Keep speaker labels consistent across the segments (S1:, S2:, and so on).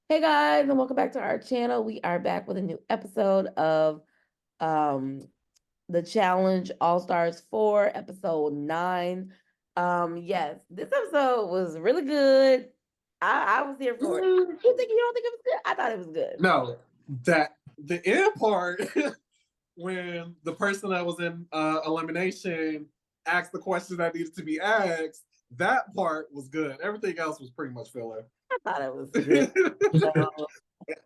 S1: Hey guys, and welcome back to our channel. We are back with a new episode of um the Challenge All Stars 4, episode 9. Yes, this episode was really good. I was here for it. You don't think it was good? I thought it was good.
S2: No, that the end part when the person that was in elimination asked the questions that needed to be asked, that part was good. Everything else was pretty much filler.
S1: I thought it was good.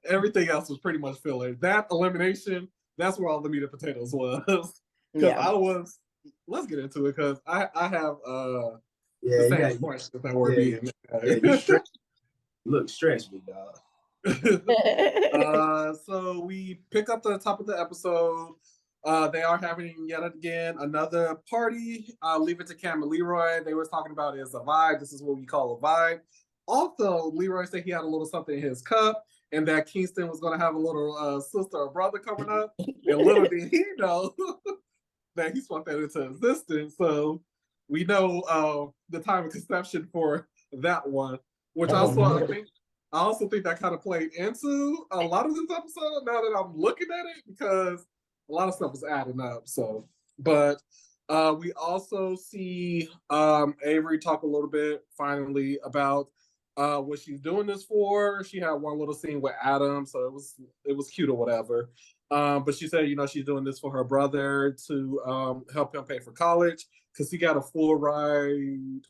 S2: Everything else was pretty much filler. That elimination, that's where all the meat and potatoes was. Because
S1: Yeah.
S2: I was, let's get into it because I have
S3: Yeah,
S2: the same questions that were being.
S3: you look stressed, big dog.
S2: So we pick up the top of the episode. They are having yet again another party. Leave it to Cam and Leroy. They were talking about is a vibe. This is what we call a vibe. Also, Leroy said he had a little something in his cup, and that Kingston was going to have a little sister or brother coming up. And little did he know that he swapped that into existence. So we know the time of conception for that one, which also I also think that kind of played into a lot of this episode now that I'm looking at it because a lot of stuff is adding up. So, but we also see Avery talk a little bit finally about what she's doing this for. She had one little scene with Adam, so it was cute or whatever. But she said, she's doing this for her brother to help him pay for college because he got a full ride.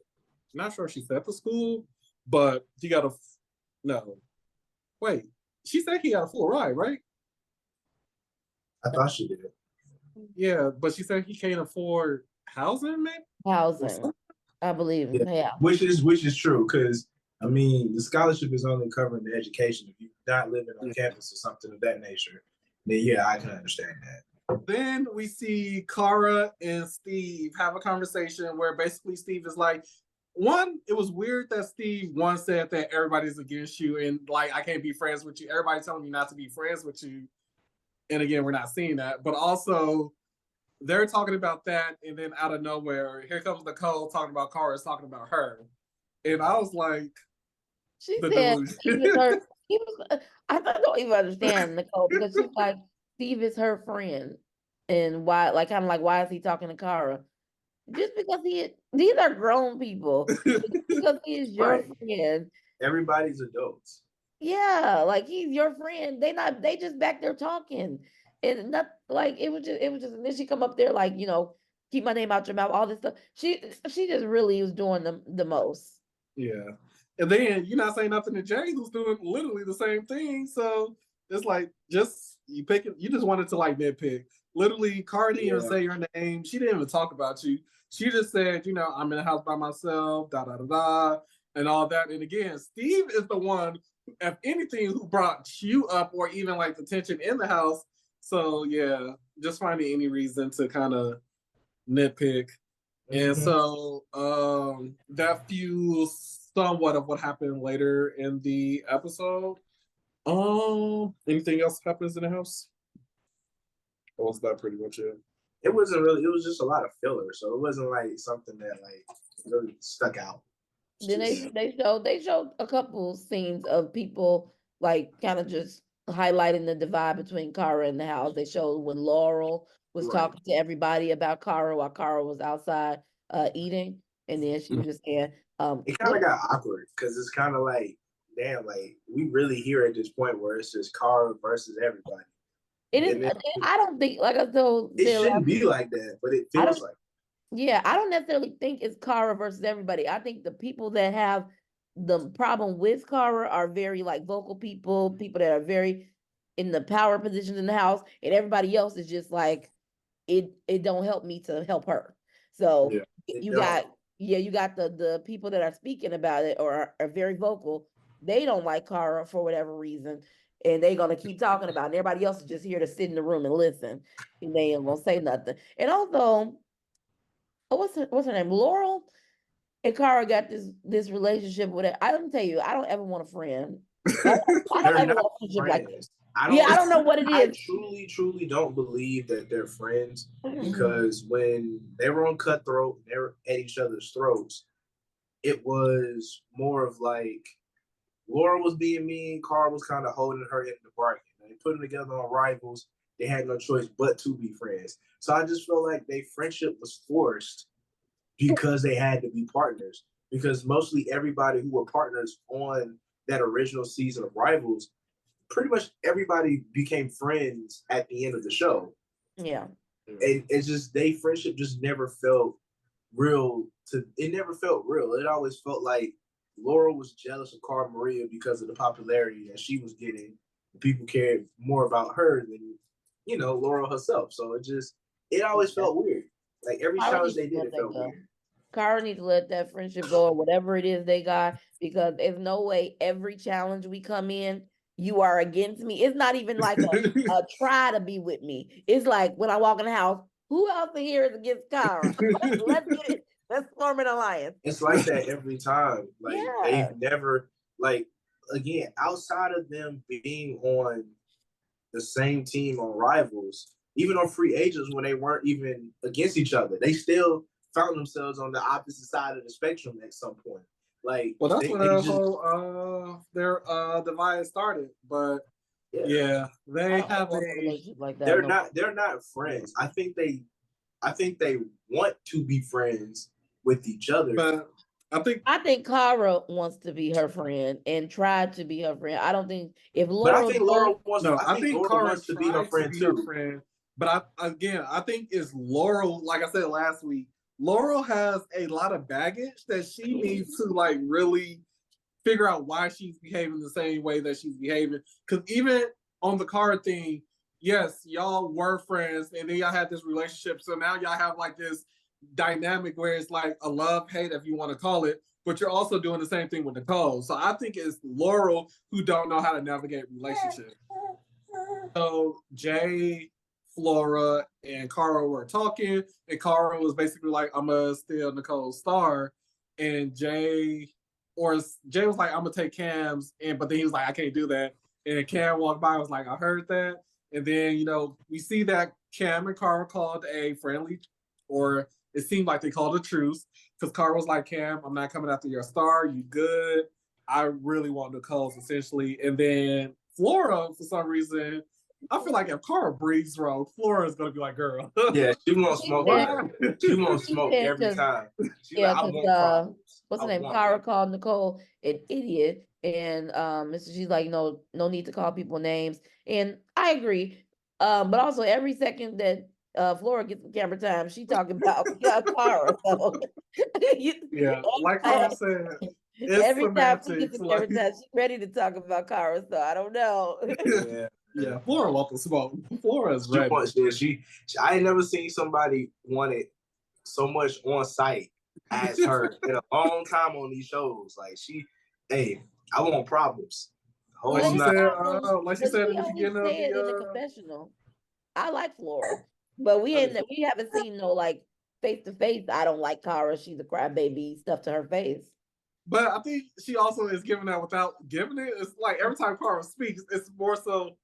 S2: Not sure if she said the school, but he got a no. Wait, she said he got a full ride, right?
S3: I thought she did.
S2: Yeah, but she said he can't afford housing, man.
S1: Housing, I believe. Yeah.
S3: Which is true because I mean the scholarship is only covering the education. If you're not living on campus or something of that nature, then yeah, I can understand that.
S2: Then we see Cara and Steve have a conversation where basically Steve is like, one, it was weird that Steve once said that everybody's against you and like I can't be friends with you. Everybody's telling me not to be friends with you. And again, we're not seeing that. But also, they're talking about that, and then out of nowhere, here comes Nicole talking about Cara, talking about her. And I was like,
S1: she said Steve is her. I don't even understand Nicole because she's like, Steve is her friend. And why, like, kind of like, why is he talking to Cara? Just because these are grown people. Because he is your friend.
S3: Everybody's adults.
S1: Yeah, like he's your friend. They just back there talking. And not like it was just and then she come up there like, keep my name out your mouth, all this stuff. She just really was doing the most.
S2: Yeah. And then you're not saying nothing to Jay, who's doing literally the same thing. So it's like you just wanted to like nitpick. Literally, Cara didn't even say your name. She didn't even talk about you. She just said, I'm in the house by myself, da da da da, and all that. And again, Steve is the one, if anything, who brought you up or even like the tension in the house. So yeah, just finding any reason to kind of nitpick. And so that fuels somewhat of what happened later in the episode. Anything else happens in the house? Or was that pretty much it?
S3: It wasn't really. It was just a lot of filler, so it wasn't like something that like really stuck out.
S1: Then they showed a couple scenes of people like kind of just highlighting the divide between Cara and the house. They showed when Laurel was talking to everybody about Cara while Cara was outside eating, and then she was just saying,
S3: it kind of got awkward because it's kind of like, damn, like we really here at this point where it's just Cara versus everybody.
S1: It is. I don't think like I told.
S3: It shouldn't be like that, but it feels like.
S1: Yeah, I don't necessarily think it's Cara versus everybody. I think the people that have the problem with Cara are very like vocal people that are very in the power positions in the house, and everybody else is just like it don't help me to help her. So you got the people that are speaking about it or are very vocal. They don't like Cara for whatever reason, and they're gonna keep talking about it. And everybody else is just here to sit in the room and listen, and they ain't gonna say nothing. And also, what's her name? Laurel and Cara got this relationship with it. I don't tell you, I don't ever want a friend. I don't ever want a relationship like this. I don't know what it is.
S3: I truly don't believe that they're friends because when they were on Cutthroat, they were at each other's throats. It was more of like Laura was being mean. Cara was kind of holding her in the bargain. They put them together on Rivals. They had no choice but to be friends. So I just feel like their friendship was forced because they had to be partners. Because mostly everybody who were partners on that original season of Rivals, pretty much everybody became friends at the end of the show.
S1: Yeah.
S3: And it's just they friendship just never felt real it never felt real. It always felt like Laura was jealous of Cara Maria because of the popularity that she was getting. People cared more about her than, Laura herself. So it always felt weird. Like every
S1: Cara
S3: challenge
S1: needs
S3: they
S1: to
S3: did,
S1: let
S3: it
S1: that
S3: felt
S1: go.
S3: weird.
S1: Cara need to let that friendship go or whatever it is they got, because there's no way every challenge we come in, you are against me. It's not even like a try to be with me. It's like when I walk in the house, who else in here is against Cara? Let's get it. Let's form an alliance.
S3: It's like that every time. Like
S1: Yeah.
S3: they've never again, outside of them being on the same team on Rivals, even on Free Agents when they weren't even against each other, they still found themselves on the opposite side of the spectrum at some point. Like,
S2: Well, that's
S3: they,
S2: where
S3: they
S2: their
S3: just,
S2: whole their divide started. But
S3: yeah,
S2: yeah,
S1: I
S2: they
S1: don't
S2: have
S1: want a
S2: a
S1: relationship like that.
S3: they're not friends. I think they want to be friends with each other.
S2: but
S1: I think Cara wants to be her friend and tried to be her friend. I don't think if
S3: But I
S1: Laura
S3: think Laura
S1: does,
S3: wants.
S2: no,
S3: I
S2: I
S3: think
S2: think
S3: Laura
S2: Cara
S3: wants to be her
S2: tried to
S3: friend
S2: be her
S3: too.
S2: friend, but I think it's Laurel. Like I said last week, Laurel has a lot of baggage that she needs to like really figure out why she's behaving the same way that she's behaving. Because even on the card thing, yes, y'all were friends, and then y'all had this relationship. So now y'all have like this dynamic where it's like a love hate, if you want to call it. But you're also doing the same thing with Nicole. So I think it's Laurel who don't know how to navigate relationships. So Jay, Flora, and Cara were talking, and Cara was basically like, "I'm gonna steal Nicole's star," and Jay was like, "I'm gonna take Cam's," but then he was like, "I can't do that," and Cam walked by and was like, "I heard that," and then we see that Cam and Cara called a friendly, or it seemed like they called a truce, because Cara was like, "Cam, I'm not coming after your star. You good? I really want Nicole's," essentially, and then Flora, for some reason, I feel like if Cara breathes wrong, Flora is gonna be like, "Girl,
S3: Yeah, she won't smoke. She won't smoke every time. She's
S1: yeah,
S3: like, I
S1: because
S3: want problems.
S1: what's her
S3: I
S1: name?
S3: want
S1: Cara
S3: them.
S1: called Nicole an idiot, and so she's like, no need to call people names, and I agree. But also every second that Flora gets some camera time, she talking about Cara. So
S2: Yeah, like
S1: I-
S2: Cara said, it's
S1: every time she
S2: semantics."
S1: gets some camera time, she's ready to talk about Cara. So I don't know.
S3: Yeah.
S2: Yeah, Flora wants the smoke. Flora is
S3: She
S2: ready.
S3: wants. Yeah, I ain't never seen somebody want it so much on site as her in a long time on these shows. Like hey, I want problems.
S2: Like
S3: Whole
S2: she
S3: night.
S2: said,
S1: But
S2: in the
S1: she only
S2: beginning of
S1: said in the
S2: the.
S1: confessional. I like Flora, but we haven't seen no like face to face. I don't like Cara. She's a crybaby. Stuff to her face.
S2: But I think she also is giving that without giving it. It's like every time Cara speaks, it's more so,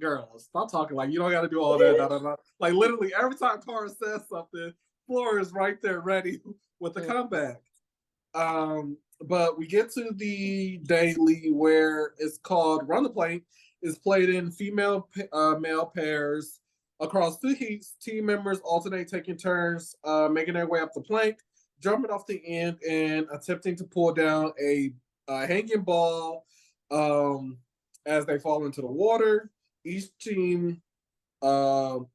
S2: "Girl, stop talking. Like you don't got to do all that." Da, da, da. Like literally every time Cara says something, Flora is right there ready with the comeback. But we get to the daily where it's called Run the Plank. It's played in female male pairs across 2 heats. Team members alternate taking turns, making their way up the plank, jumping off the end, and attempting to pull down a hanging ball as they fall into the water. Each team pulls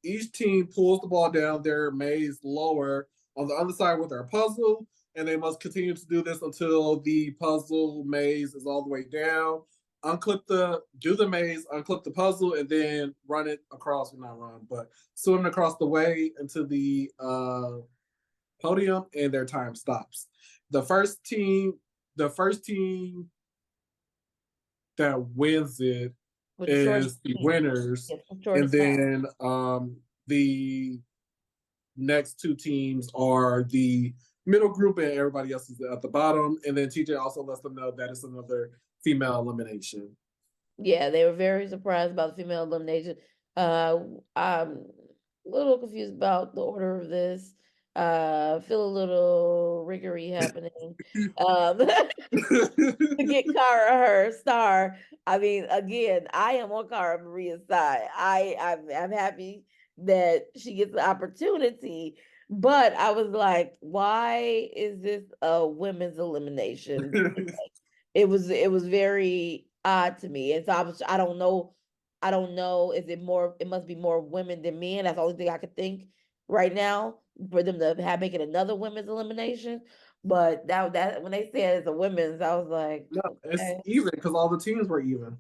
S2: the ball down their maze lower on the other side with their puzzle, and they must continue to do this until the puzzle maze is all the way down. Do the maze, unclip the puzzle, and then run it across. Not run, but swim across the way into the podium, and their time stops. The first team that wins it is the winners, and then the next 2 teams are the middle group, and everybody else is at the bottom. And then TJ also lets them know that it's another female elimination.
S1: Yeah, they were very surprised about the female elimination. I'm a little confused about the order of this. Feel a little riggery happening. To get Cara her star. I mean, again, I am on Cara Maria's side. I'm happy that she gets the opportunity, but I was like, why is this a women's elimination? It was very odd to me. And so I don't know, is it more, it must be more women than men. That's the only thing I could think right now for them to have make it another women's elimination. But that when they said it's a women's, I was like,
S2: No, it's
S1: okay.
S2: even because all the teams were even.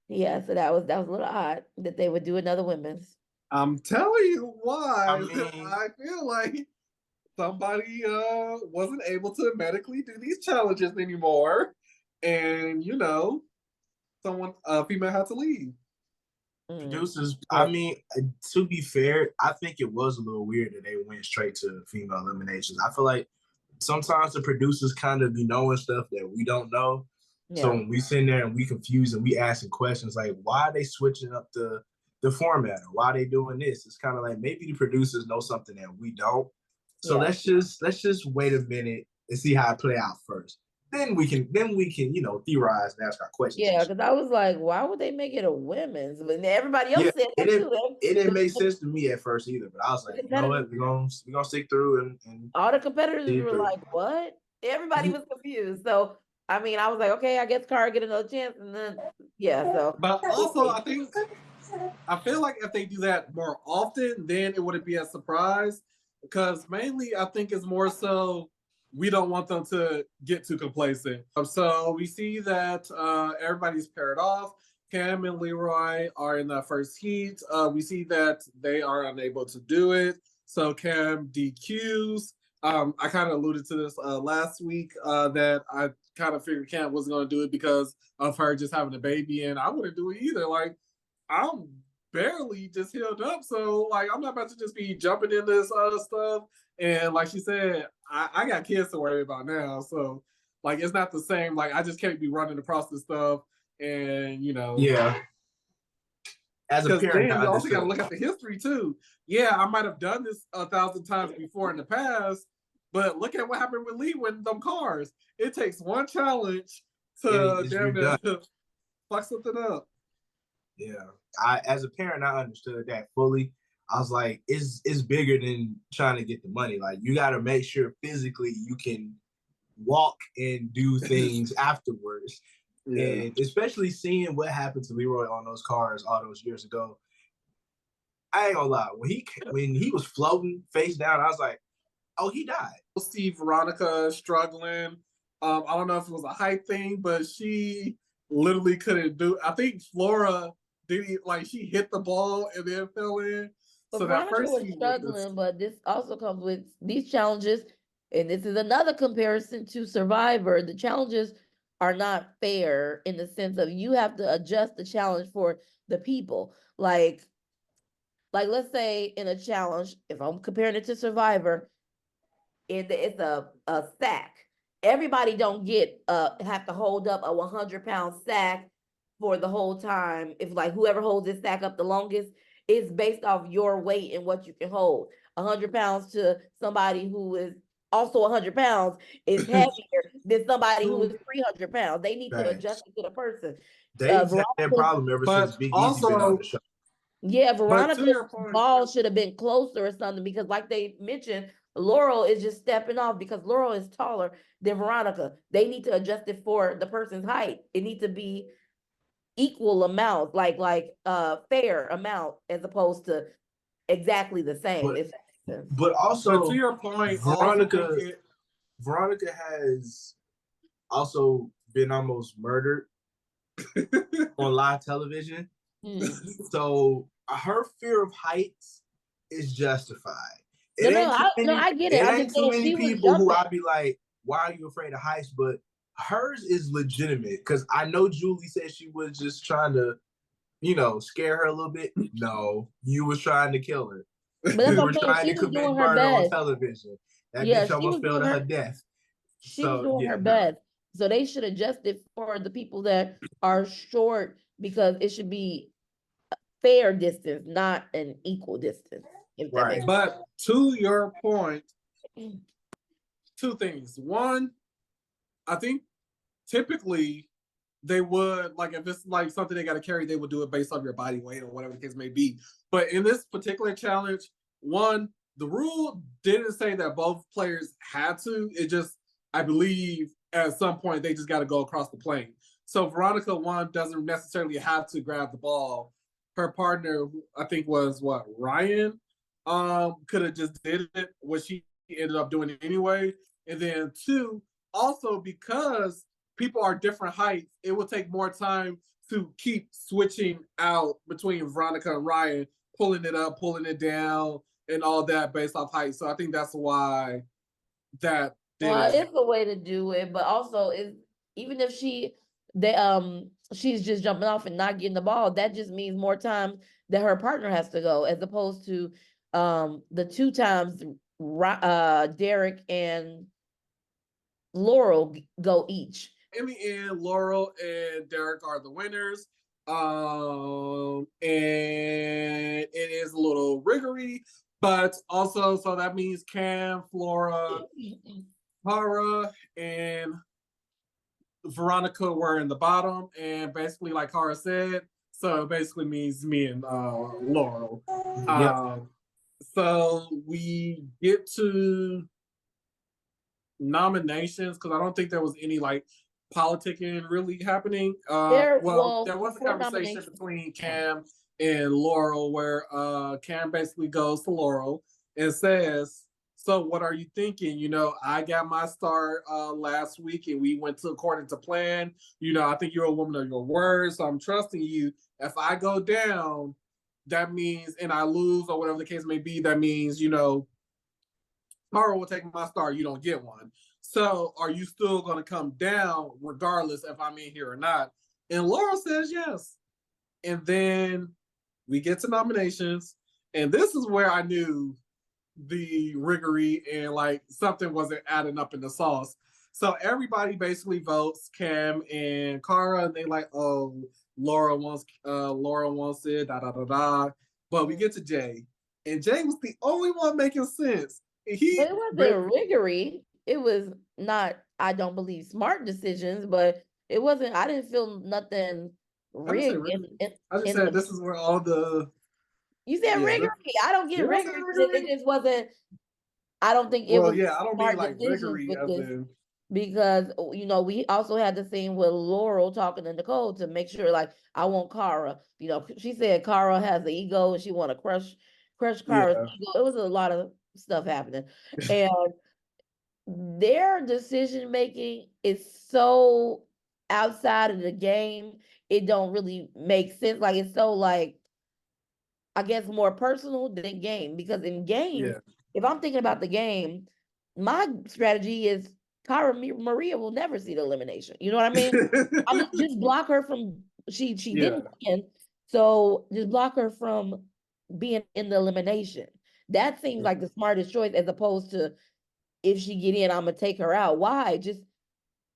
S1: Yeah, so that was a little odd that they would do another women's.
S2: I'm telling you why.
S3: I mean-
S2: I feel like somebody wasn't able to medically do these challenges anymore, and someone female had to leave.
S1: Mm.
S3: Producers, I mean, to be fair, I think it was a little weird that they went straight to female eliminations. I feel like sometimes the producers kind of be knowing stuff that we don't know. So
S1: Yeah.
S3: when we sit there and we confused and we asking questions like, why are they switching up the format or why are they doing this? It's kind of like maybe the producers know something that we don't. So
S1: Yeah.
S3: let's just wait a minute and see how it play out first. Then we can theorize and ask our questions.
S1: Yeah, because I was like, why would they make it a women's? But everybody else
S3: Yeah,
S1: said that too.
S3: it didn't make sense to me at first either, but I was like, you know what, we're gonna stick through and
S1: All the competitors
S3: see
S1: were
S3: through.
S1: like, what? Everybody was confused. So I mean, I was like, okay, I guess Cara get another chance, and then yeah, so
S2: But also, I feel like if they do that more often, then it wouldn't be a surprise. Because mainly, I think it's more so we don't want them to get too complacent. So we see that everybody's paired off. Cam and Leroy are in that first heat. We see that they are unable to do it. So Cam DQs. I kind of alluded to this last week that I kind of figured Cam wasn't going to do it because of her just having a baby, and I wouldn't do it either. Like, I'm barely just healed up, so like I'm not about to just be jumping in this other stuff. And like she said, I got kids to worry about now, so like it's not the same. Like I just can't be running across this stuff, and
S3: Yeah. As a
S2: because
S3: parent,
S2: then
S3: I
S2: you also got to
S3: understood.
S2: look at the history too. Yeah, I might have done this 1,000 times before in the past, but look at what happened with Lee with them cars. It takes one challenge to damn
S3: you're
S2: near fuck something up.
S3: Yeah. As a parent, I understood that fully. I was like, it's bigger than trying to get the money. Like you gotta make sure physically you can walk and do things afterwards.
S2: Yeah.
S3: And especially seeing what happened to Leroy on those cars all those years ago. I ain't gonna lie, when he was floating face down, I was like, oh, he died.
S2: See Veronica struggling. I don't know if it was a height thing, but she literally couldn't do. I think Flora she hit the ball and then fell in.
S1: But
S2: So that
S1: Veronica
S2: first
S1: was
S2: heat
S1: struggling, but this also comes with these challenges, and this is another comparison to Survivor. The challenges are not fair in the sense of you have to adjust the challenge for the people. Like let's say in a challenge, if I'm comparing it to Survivor, it's a sack. Everybody don't get have to hold up a 100-pound sack for the whole time. If like whoever holds this sack up the longest, it's based off your weight and what you can hold. 100 pounds to somebody who is also 100 pounds is heavier than somebody who is 300 pounds. They need to
S3: Facts.
S1: adjust it to the person.
S3: They've had that
S1: Veronica's-
S3: problem ever
S2: But
S3: since Big Easy been on
S2: also-
S3: the show.
S1: Yeah,
S2: But to
S1: Veronica's
S2: your point,
S1: ball should have been closer or something because, like they mentioned, Laurel is just stepping off because Laurel is taller than Veronica. They need to adjust it for the person's height. It needs to be equal amount, like fair amount, as opposed to exactly the same.
S3: But-
S1: if that makes sense.
S3: But
S2: but
S3: also,
S2: to your point,
S3: Veronica has also been almost murdered on live television.
S1: Hmm.
S3: So her fear of heights is justified.
S1: I get it.
S3: It
S1: I'm
S3: ain't
S1: just
S3: too
S1: saying
S3: many
S1: she was
S3: people who
S1: jumping.
S3: I'd be like, why are you afraid of heights? But hers is legitimate because I know Julie said she was just trying to, scare her a little bit. No, you was trying to kill her.
S1: But that's
S3: You
S1: what
S3: were
S1: I'm saying.
S3: trying
S1: She
S3: to
S1: was
S3: commit
S1: doing her
S3: murder on
S1: best.
S3: television. That
S1: Yeah,
S3: bitch
S1: she
S3: almost
S1: was
S3: fell
S1: doing
S3: to her
S1: her-
S3: death.
S1: She was
S3: So,
S1: doing
S3: yeah,
S1: her
S3: no.
S1: best. So they should adjust it for the people that are short because it should be fair distance, not an equal distance. If that
S3: Right.
S1: makes sense.
S2: but to your point, two things. One, I think typically they would, like, if it's like something they got to carry, they would do it based on your body weight or whatever the case may be. But in this particular challenge, one, the rule didn't say that both players had to. It just, I believe, at some point they just got to go across the plane. So Veronica, one, doesn't necessarily have to grab the ball. Her partner, I think, was what, Ryan, could have just did it, what she ended up doing it anyway. And then two, also because people are different heights, it will take more time to keep switching out between Veronica and Ryan, pulling it up, pulling it down, and all that based off height. So I think that's why that
S1: Well,
S2: didn't.
S1: it's a way to do it, but also is even if she's just jumping off and not getting the ball, that just means more time that her partner has to go, as opposed to the 2 times Derek and Laurel go each.
S2: In the end, Laurel and Derek are the winners. And it is a little riggery, but also, so that means Cam, Flora, Cara, and Veronica were in the bottom. And basically, like Cara said, so it basically means me and Laurel.
S3: Yep.
S2: So we get to nominations, because I don't think there was any like politicking really happening. There was a
S1: before
S2: conversation
S1: nominations.
S2: between Cam and Laurel where Cam basically goes to Laurel and says, so what are you thinking? You know, I got my start last week and we went to according to plan. You know, I think you're a woman of your word, so I'm trusting you. If I go down, that means, and I lose or whatever the case may be, that means, you know, Cara will take my star, you don't get one. So are you still going to come down regardless if I'm in here or not? And Laura says yes. And then we get to nominations. And this is where I knew the riggery and like something wasn't adding up in the sauce. So everybody basically votes Cam and Cara, and they like, oh, Laura wants it, da da da da. But we get to Jay, and Jay was the only one making sense.
S1: But it wasn't riggery. It was not, I don't believe, smart decisions, but it wasn't, I didn't feel nothing rigged.
S2: I just said this is where all the.
S1: You said riggery. I don't get riggery. It just wasn't, I don't think it was.
S2: Yeah, I don't mean like riggery as in.
S1: Because, you know, we also had the scene with Laurel talking to Nicole to make sure, like, I want Cara. You know, she said Cara has the ego and she want to crush Cara's ego. It was a lot of stuff happening. And their decision making is so outside of the game, it don't really make sense. Like, it's so, like, I guess more personal than game. Because in games, if I'm thinking about the game, my strategy is Cara Maria will never see the elimination. You know what I mean? I mean, just block her from she didn't win, so just block her from being in the elimination. That seems like the smartest choice, as opposed to if she get in, I'm gonna take her out. Why? Just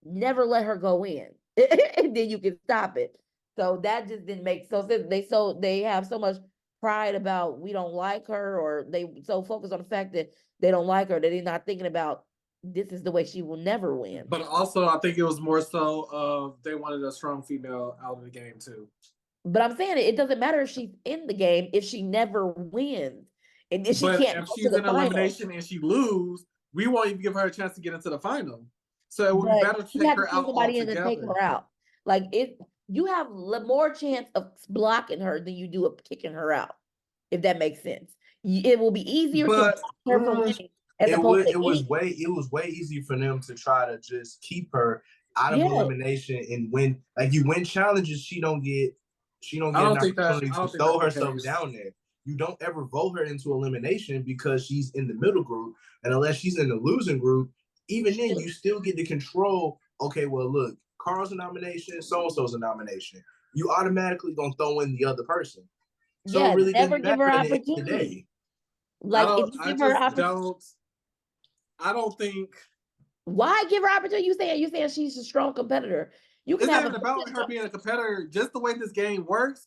S1: never let her go in, and then you can stop it. So that just didn't make sense. They have so much pride about we don't like her, or they so focused on the fact that they don't like her that they're not thinking about this is the way she will never win.
S2: But also, I think it was more so they wanted a strong female out of the game too.
S1: But I'm saying it doesn't matter if she's in the game if she never wins, and if she can't.
S2: If she's in elimination and she lose, we won't even give her a chance to get into the final. So it would be better to take her out altogether.
S1: Take her out. Like you have more chance of blocking her than you do of kicking her out. If that makes sense, it will be easier to block her from winning.
S3: It was way easier for them to try to just keep her out of elimination and win. Like, you win challenges, she don't get an opportunity to throw herself down there. You don't ever vote her into elimination because she's in the middle group, and unless she's in the losing group, even then you still get to control. Okay, well, look, Carl's a nomination, so and so's a nomination. You automatically gonna throw in the other person. So it really
S1: never give her opportunity. Like, if you give her opportunity.
S2: I don't think.
S1: Why give her opportunity? You saying she's a strong competitor. You can have
S2: about her being a competitor. Just the way this game works.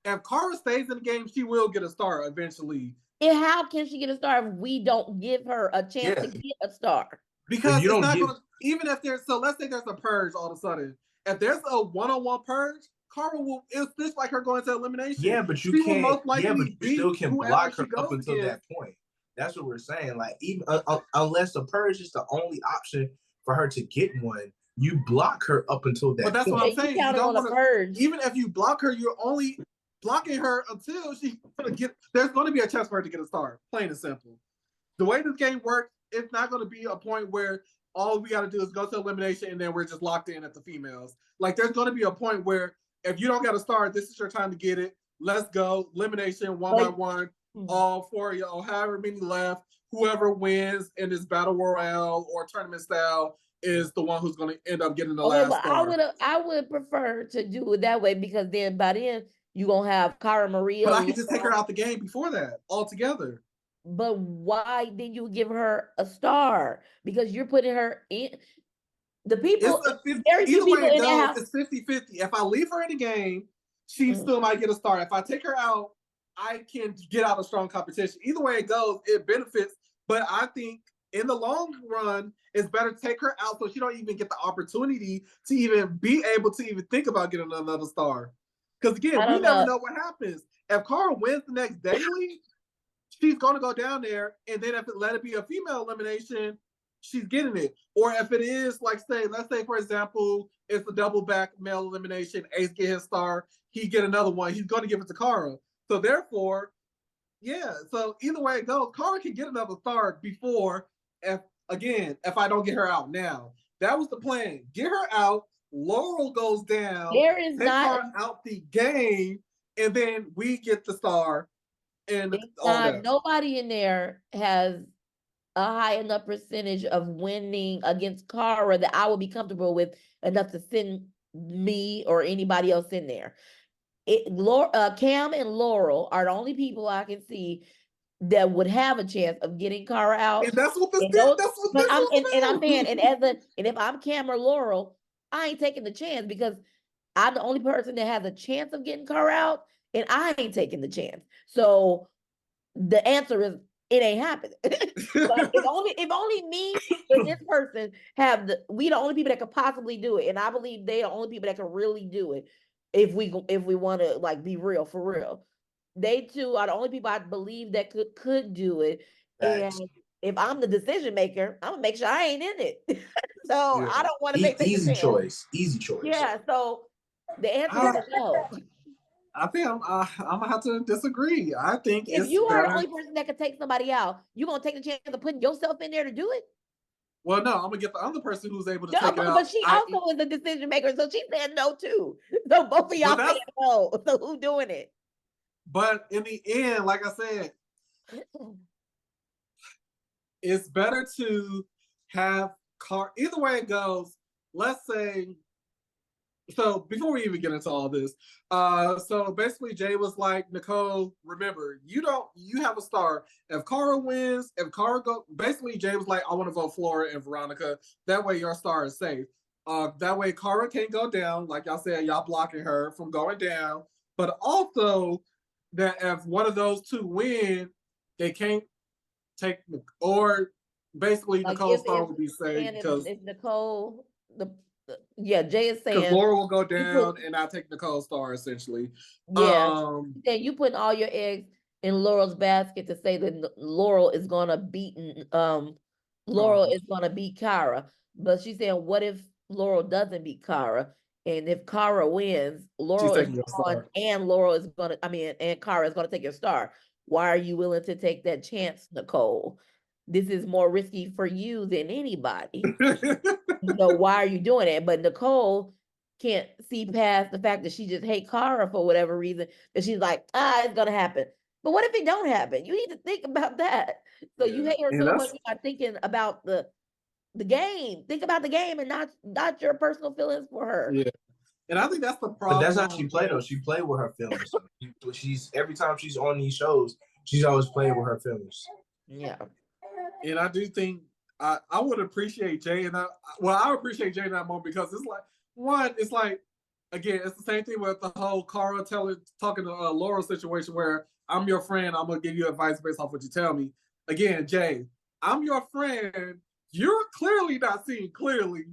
S2: If Cara stays in the game, she will get a star eventually.
S1: And how can she get a star if we don't give her a chance to
S3: Yeah.
S1: get a star?
S2: Because
S3: you
S2: it's
S3: don't
S2: not
S3: give-
S2: gonna, even if there's, so let's say there's a purge all of a sudden. If there's a one-on-one purge, Cara will, it's just like her going to elimination.
S3: Yeah, but you
S2: She will
S3: can't.
S2: most likely
S3: Yeah, but you
S2: beat
S3: still can
S2: whoever
S3: block
S2: she
S3: her up
S2: goes
S3: until
S2: against.
S3: that point. That's what we're saying. Like even unless the purge is the only option for her to get one, you block her up until that
S2: But that's
S3: point.
S2: what I'm
S1: Yeah, you
S2: saying. You
S1: counted
S2: don't
S1: on a
S2: want to,
S1: purge.
S2: even if you block her, you're only blocking her until she's gonna get, there's gonna be a chance for her to get a star. Plain and simple. The way this game works, it's not gonna be a point where all we gotta do is go to elimination and then we're just locked in at the females. Like there's gonna be a point where if you don't get a star, this is your time to get it. Let's go. Elimination one by one. All four of y'all, however many left. Whoever wins in this battle royale or tournament style is the one who's going to end up getting the
S1: Okay,
S2: last
S1: but
S2: star.
S1: I would prefer to do it that way because then by then you gonna have Cara Maria.
S2: But I can just take her out the game before that altogether.
S1: But why did you give her a star? Because you're putting her in. The people,
S2: It's a 50,
S1: very few
S2: either way
S1: people
S2: it
S1: in that
S2: goes,
S1: house.
S2: it's 50-50. If I leave her in the game, she still might get a star. If I take her out, I can get out a strong competition. Either way it goes, it benefits. But I think in the long run, it's better to take her out so she don't even get the opportunity to even be able to even think about getting another star. Because again, we never know what happens. If Cara wins the next daily, she's going to go down there, and then if it let it be a female elimination, she's getting it. Or if it is like, say, let's say for example, it's a double back male elimination, Ace get his star, he get another one, he's going to give it to Cara. So therefore, yeah. So either way it goes, Cara can get another star before, if I don't get her out now. That was the plan. Get her out. Laurel goes down.
S1: There is
S2: take
S1: not
S2: her out the game, and then we get the star. And all that.
S1: Nobody in there has a high enough percentage of winning against Cara that I would be comfortable with enough to send me or anybody else in there. Cam and Laurel are the only people I can see that would have a chance of getting Cara out.
S2: And that's what this
S1: And
S2: did.
S1: those-
S2: That's what
S1: but
S2: this
S1: I'm
S2: was
S1: and I'm
S2: about.
S1: saying, and if I'm Cam or Laurel, I ain't taking the chance because I'm the only person that has a chance of getting Cara out, and I ain't taking the chance. So the answer is it ain't happening. Like, if only me and this person we the only people that could possibly do it, and I believe they the only people that can really do it. If we want to like be real for real, they two are the only people I believe that could do it.
S3: Facts.
S1: And if I'm the decision maker, I'm gonna make sure I ain't in it. So
S2: Yeah.
S1: I don't want to make
S3: Easy choice. Easy choice.
S1: Yeah. So the answer is no.
S2: I think I'm gonna have to disagree. I think
S1: If
S2: it's
S1: you are
S2: better.
S1: the only person that could take somebody out, you gonna take the chance of putting yourself in there to do it?
S2: Well, no, I'm gonna get the other person who's able to
S1: No,
S2: take it out.
S1: but she also is a decision maker, so she said no too. So both of y'all saying no. So who doing it?
S2: But in the end, like I said, it's better to have either way it goes. Let's say. So before we even get into all this, so basically Jay was like, Nicole, remember, you have a star. If Cara wins, basically Jay was like, I want to vote Flora and Veronica. That way your star is safe. That way Cara can't go down. Like y'all said, y'all blocking her from going down. But also that if one of those two win, they can't take, or basically
S1: Like
S2: Nicole's star will be safe
S1: and
S2: because
S1: if Nicole Jay is saying
S2: Laura will go down and I'll take Nicole's star essentially.
S1: Yeah. Then you putting all your eggs in Laurel's basket to say that Laurel is gonna beat Cara. But she's saying, what if Laurel doesn't beat Cara? And if Cara wins, Laurel is gone, and Laurel is gonna, and Cara is gonna take your star. Why are you willing to take that chance, Nicole? This is more risky for you than anybody. So why are you doing it? But Nicole can't see past the fact that she just hates Cara for whatever reason. That she's like, it's gonna happen. But what if it don't happen? You need to think about that. So you hate her so much, you're not thinking about the game. Think about the game and not your personal feelings for her.
S2: Yeah. And I think that's the problem.
S3: But that's how she played though. She played with her feelings. She's every time she's on these shows, she's always playing with her feelings.
S1: Yeah.
S2: And I do think I would appreciate Jay I appreciate Jay in that moment because it's like, one, it's like again, it's the same thing with the whole Cara talking to Laurel situation where I'm your friend. I'm gonna give you advice based off what you tell me. Again, Jay, I'm your friend. You're clearly not seeing clearly.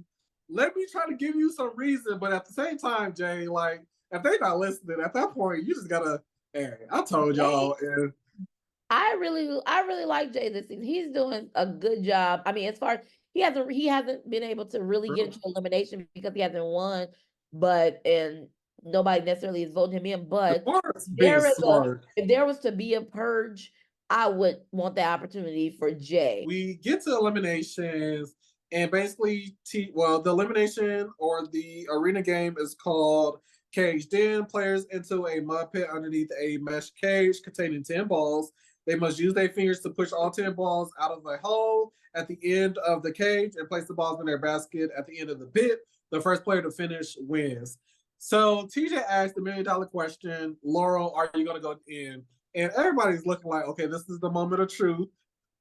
S2: Let me try to give you some reason, but at the same time, Jay, like if they not listening, at that point, you just gotta. Hey, I told y'all. And
S1: I really like Jay this season. He's doing a good job. I mean, as far as he hasn't been able to really get into elimination because he hasn't won, and nobody necessarily is voting him in. But
S2: Laura's being smart.
S1: if there was to be a purge, I would want the opportunity for Jay.
S2: We get to eliminations, and basically, the elimination or the arena game is called Caged In. Players into a mud pit underneath a mesh cage containing 10 balls. They must use their fingers to push all 10 balls out of the hole at the end of the cage and place the balls in their basket at the end of the pit. The first player to finish wins. So TJ asked the $1 million question, Laurel, are you going to go in? And everybody's looking like, okay, this is the moment of truth.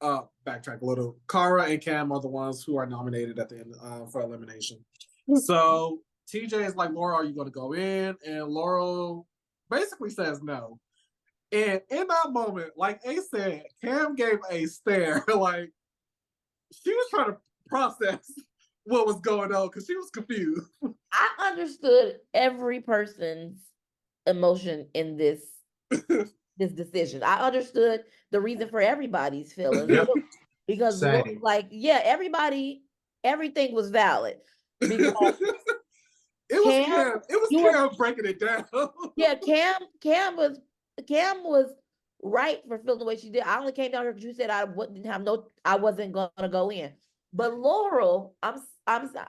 S2: Backtrack a little. Cara and Cam are the ones who are nominated at the end for elimination. So TJ is like, Laurel, are you going to go in? And Laurel basically says no. And in that moment, like A said, Cam gave a stare. Like she was trying to process what was going on because she was confused.
S1: I understood every person's emotion in this this decision. I understood the reason for everybody's feelings.
S3: Yep.
S1: Because
S3: Same.
S1: like, yeah, everything was valid. Because
S2: It was Cam breaking it down.
S1: yeah, Cam was right for feeling the way she did. I only came down here because you said I wasn't gonna go in. But Laurel, I'm sorry.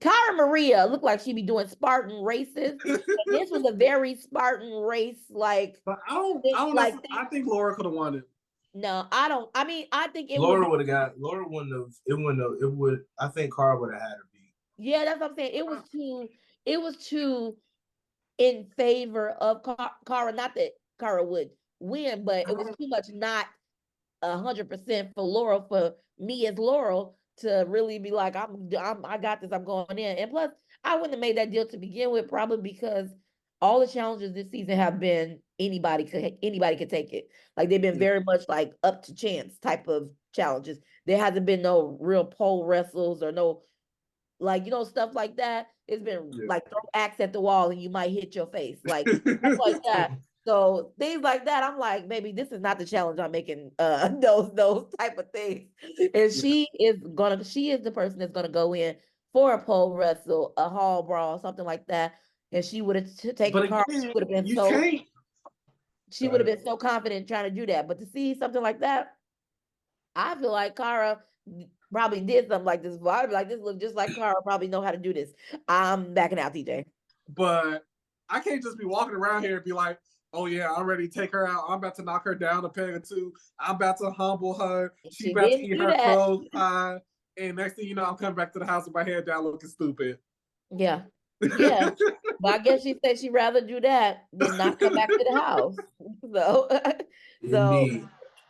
S1: Cara Maria looked like she'd be doing Spartan races. And this was a very Spartan race, like.
S2: But I think Laura could have won it.
S1: No, I don't. I mean, I think
S3: Laura would have got. Laura wouldn't have. It wouldn't have. It would. I think Cara would have had her beat.
S1: Yeah, that's what I'm saying. It was too in favor of Cara. Not that Cara would win, but it was too much not 100% for Laurel, for me as Laurel to really be like, I got this, I'm going in. And plus, I wouldn't have made that deal to begin with, probably because all the challenges this season have been anybody could take it. Like they've been very much like up to chance type of challenges. There hasn't been no real pole wrestles or no, like, stuff like that. It's been like throw axe at the wall and you might hit your face, like stuff like that. So things like that, I'm like, maybe this is not the challenge I'm making. Those type of things. And she is the person that's gonna go in for a pole wrestle, a hall brawl, something like that. And she would have taken Cara. She would have been She would have been so confident trying to do that. But to see something like that, I feel like Cara probably did something like this before. I'd be like, this look just like Cara, probably know how to do this. I'm backing out, TJ.
S2: But I can't just be walking around here and be like, oh yeah, I'm ready to take her out. I'm about to knock her down a peg or two. I'm about to humble her. She's about to eat her clothes pie. And next thing you know, I'm coming back to the house with my head down looking stupid.
S1: Yeah. Yeah. But I guess she said she'd rather do that than not come back to the house. So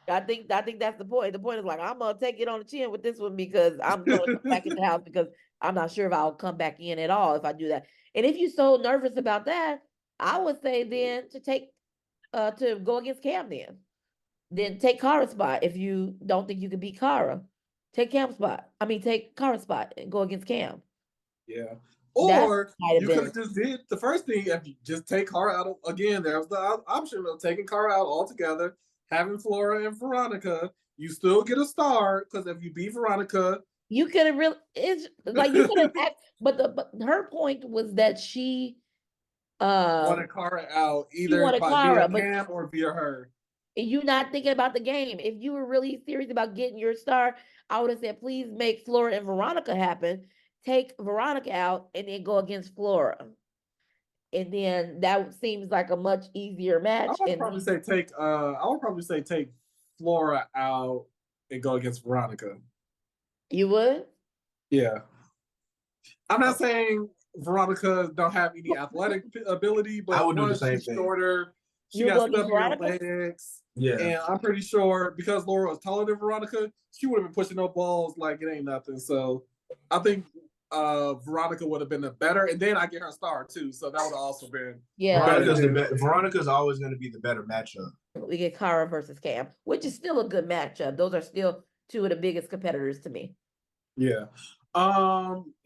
S1: I think that's the point. The point is like, I'm gonna take it on the chin with this one because I'm gonna come back in the house because I'm not sure if I'll come back in at all if I do that. And if you're so nervous about that, I would say then to go against Cam then take Cara's spot. If you don't think you can beat Cara, take Cam's spot. I mean, take Cara's spot and go against Cam.
S2: Yeah. Or you could have just did the first thing. If you just take Cara out again, there was the option of taking Cara out altogether, having Flora and Veronica. You still get a star because if you beat Veronica,
S1: you could have really. It's like you could have. But her point was that she
S2: wanted Cara out either via Cam or via her.
S1: You not thinking about the game. If you were really serious about getting your star, I would have said, please make Flora and Veronica happen. Take Veronica out and then go against Flora. And then that seems like a much easier match.
S2: I would probably say take Flora out and go against Veronica.
S1: You would?
S2: Yeah. I'm not saying Veronica don't have any athletic ability, but
S3: I would do the same thing.
S2: Shorter. She got stubbier legs. Yeah. And I'm pretty sure because Laura was taller than Veronica, she would have been pushing no balls like it ain't nothing. So I think Veronica would have been the better, and then I get her star too, so that would have also been
S1: Yeah,
S3: Veronica's always going to be the better matchup.
S1: we get Kara versus Cam, which is still a good matchup. Those are still two of the biggest competitors to me.
S2: Yeah.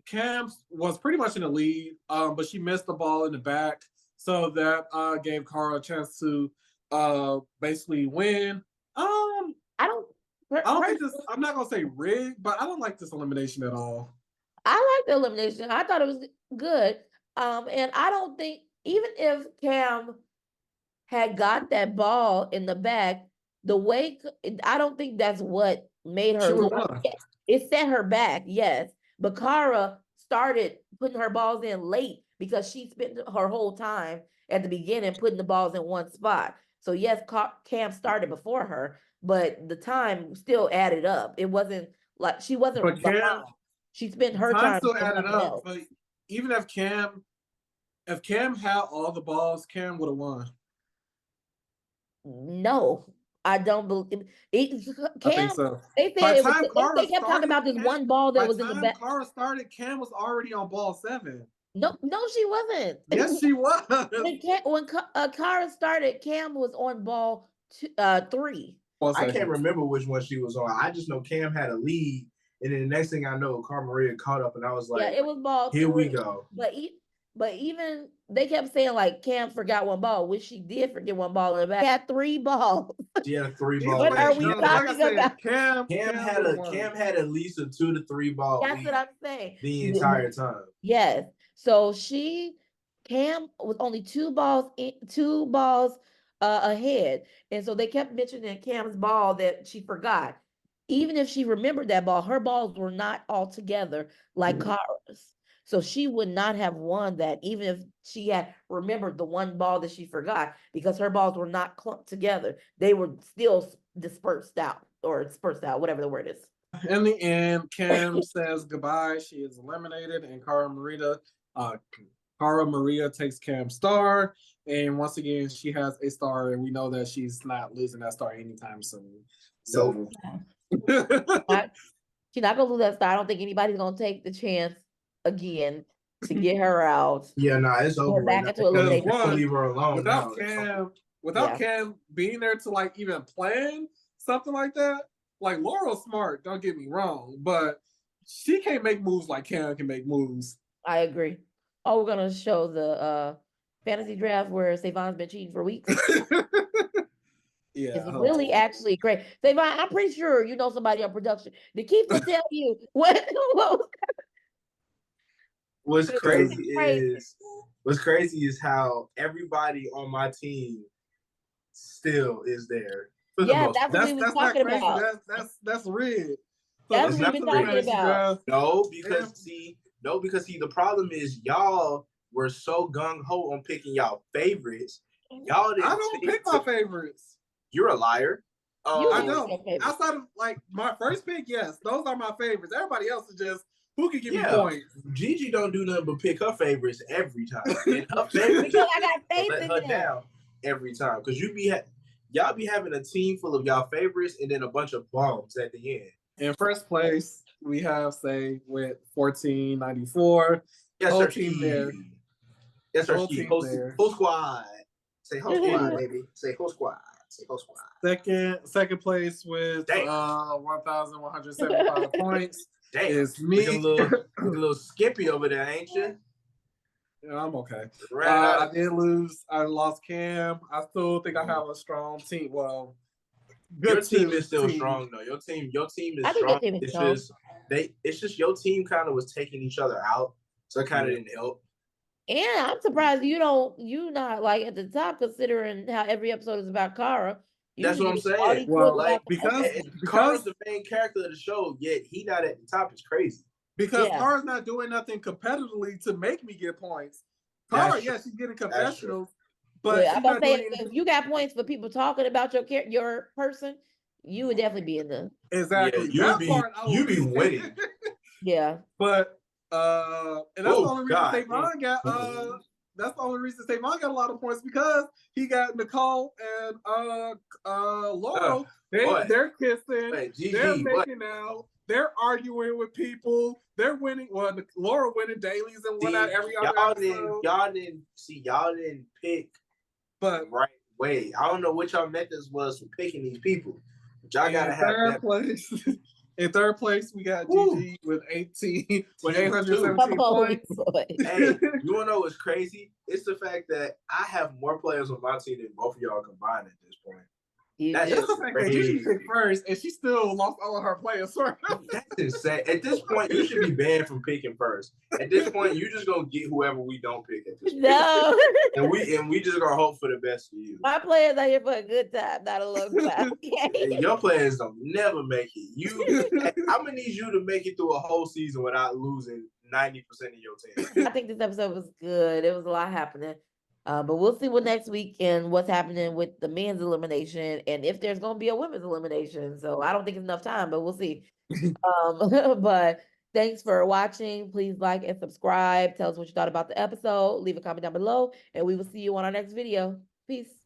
S2: Cam was pretty much in the lead, but she missed the ball in the back, so that gave Kara a chance to basically win.
S1: I don't
S2: think this. I'm not gonna say rigged, but I don't like this elimination at all.
S1: I like the elimination. I thought it was good. And I don't think even if Cam had got that ball in the back, the way I don't think that's what made her
S2: She would've
S1: lose.
S2: won.
S1: It set her back, yes. But Kara started putting her balls in late because she spent her whole time at the beginning putting the balls in one spot. So yes, Cam started before her, but the time still added up. It wasn't like she wasn't
S2: But Cam,
S1: behind. She spent her
S2: time
S1: time
S2: still
S1: doing
S2: added
S1: something
S2: up.
S1: else.
S2: But even if Cam had all the balls, Cam would have won.
S1: No, I don't believe it.
S2: I
S1: Cam,
S2: think so.
S1: they
S2: By
S1: said it
S2: the time
S1: was, they kept talking about this one ball that was in the back.
S2: Kara started, Cam was already on ball 7.
S1: No, she wasn't.
S2: Yes, she was.
S1: When Kara started, Cam was on ball 3.
S3: I can't remember which one she was on. I just know Cam had a lead, and then the next thing I know, Cara Maria caught up, and I was like,
S1: Yeah, it was ball 3.
S3: Here we go.
S1: But even they kept saying like Cam forgot one ball, which she did forget one ball in the back. She had 3 balls.
S3: She had 3 balls.
S1: What are we talking about?
S3: Cam had at least a 2 to 3 ball.
S1: That's what I'm saying.
S3: The entire time.
S1: Yes. So Cam was only 2 balls ahead. And so they kept mentioning Cam's ball that she forgot. Even if she remembered that ball, her balls were not all together like Kara's. So she would not have won that even if she had remembered the one ball that she forgot, because her balls were not clumped together. They were still dispersed out, whatever the word is.
S2: In the end, Cam says goodbye. She is eliminated, and Cara Maria takes Cam's star. And once again, she has a star, and we know that she's not losing that star anytime soon. So
S1: she's not gonna lose that star. I don't think anybody's gonna take the chance again to get her out.
S3: Yeah, it's over.
S1: Back into elimination.
S3: Leave her alone.
S2: Without Cam being there to like even plan something like that, like Laurel's smart, don't get me wrong, but she can't make moves like Cam can make moves.
S1: I agree. Oh, we're gonna show the fantasy draft where Savon's been cheating for weeks.
S3: Yeah,
S1: it's really actually great. Savon, I'm pretty sure you know somebody on production. The Keith will tell you what
S3: What's crazy is how everybody on my team still is there.
S1: Yeah, that's what we were talking about.
S2: That's rigged.
S1: That's what we've been talking about.
S3: No, because the problem is y'all were so gung ho on picking y'all favorites. Y'all didn't.
S2: I don't pick my favorites.
S3: You're a liar.
S2: I know. Outside of like my first pick, yes, those are my favorites. Everybody else is just who can give me points.
S3: Gigi don't do nothing but pick her favorites every time. And her favorites,
S1: because I got faith in
S3: her
S1: them.
S3: Down every time. Because y'all be having a team full of y'all favorites and then a bunch of bums at the end.
S2: In first place, we have with 1494.
S3: Yes,
S2: whole
S3: sir.
S2: Team there.
S3: Yes, sir. Whole squad. Say whole squad, baby. Say whole squad. Say whole squad.
S2: Second place with 1,175 points.
S3: Damn.
S2: Is me.
S3: A little skippy over there, ain't you?
S2: Yeah, I'm okay. I did lose. I lost Cam. I still think I have a strong team. Well,
S3: your team is still strong though. Your team is strong. It's just your team kind of was taking each other out, so it kind of didn't help.
S1: And I'm surprised you not like at the top, considering how every episode is about Cara.
S3: That's what I'm saying.
S2: Well, like because
S3: Cara's the main character of the show, yet he not at the top is crazy.
S2: Because Cara's not doing nothing competitively to make me get points. Cara, she's getting confessionals, but
S1: I'm about to say, if you got points for people talking about your person, you would definitely be in the
S2: exactly.
S3: Yeah, you be winning.
S1: Yeah,
S2: but and that's the only reason Savon got. That's the only reason Savon got a lot of points, because he got Nicole and Laurel. They're kissing. They're making out. They're arguing with people. They're winning. Well, Laura winning dailies and whatnot every other episode.
S3: Y'all didn't pick
S2: But
S3: the right way. I don't know what y'all methods was for picking these people. But y'all gotta
S2: in
S3: have
S2: third
S3: that.
S2: place. In third place, we got
S3: Woo.
S2: Gigi with 18, with
S3: Team
S2: 817
S1: Come on,
S2: points.
S1: boy.
S3: Hey, you wanna know what's crazy? It's the fact that I have more players on my team than both of y'all combined at this point.
S1: You
S3: That's
S1: do.
S2: Just the fact that Gigi picked first, and she still lost all of her players.
S3: That's insane. At this point, you should be banned from picking first. At this point, you just gonna get whoever we don't pick at this point.
S1: No,
S3: And we just gonna hope for the best for you.
S1: my players are here for a good time, not a long time.
S3: And
S1: Okay.
S3: your players don't never make it. I'm gonna need you to make it through a whole season without losing 90% of your team.
S1: I think this episode was good. It was a lot happening. But we'll see what next week and what's happening with the men's elimination and if there's gonna be a women's elimination. So I don't think it's enough time, but we'll see. But thanks for watching. Please like and subscribe. Tell us what you thought about the episode. Leave a comment down below, and we will see you on our next video. Peace.